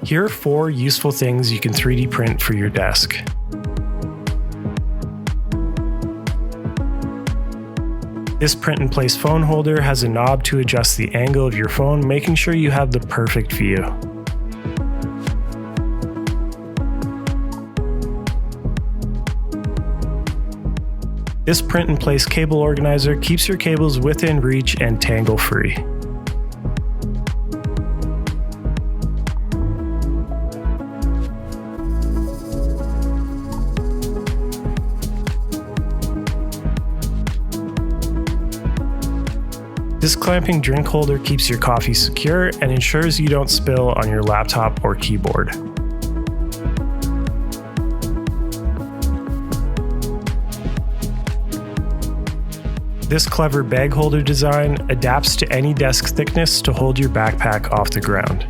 Here are 4 useful things you can 3D print for your desk. This print-in-place phone holder has a knob to adjust the angle of your phone, making sure you have the perfect view. This print-in-place cable organizer keeps your cables within reach and tangle-free. This clamping drink holder keeps your coffee secure and ensures you don't spill on your laptop or keyboard. This clever bag holder design adapts to any desk thickness to hold your backpack off the ground.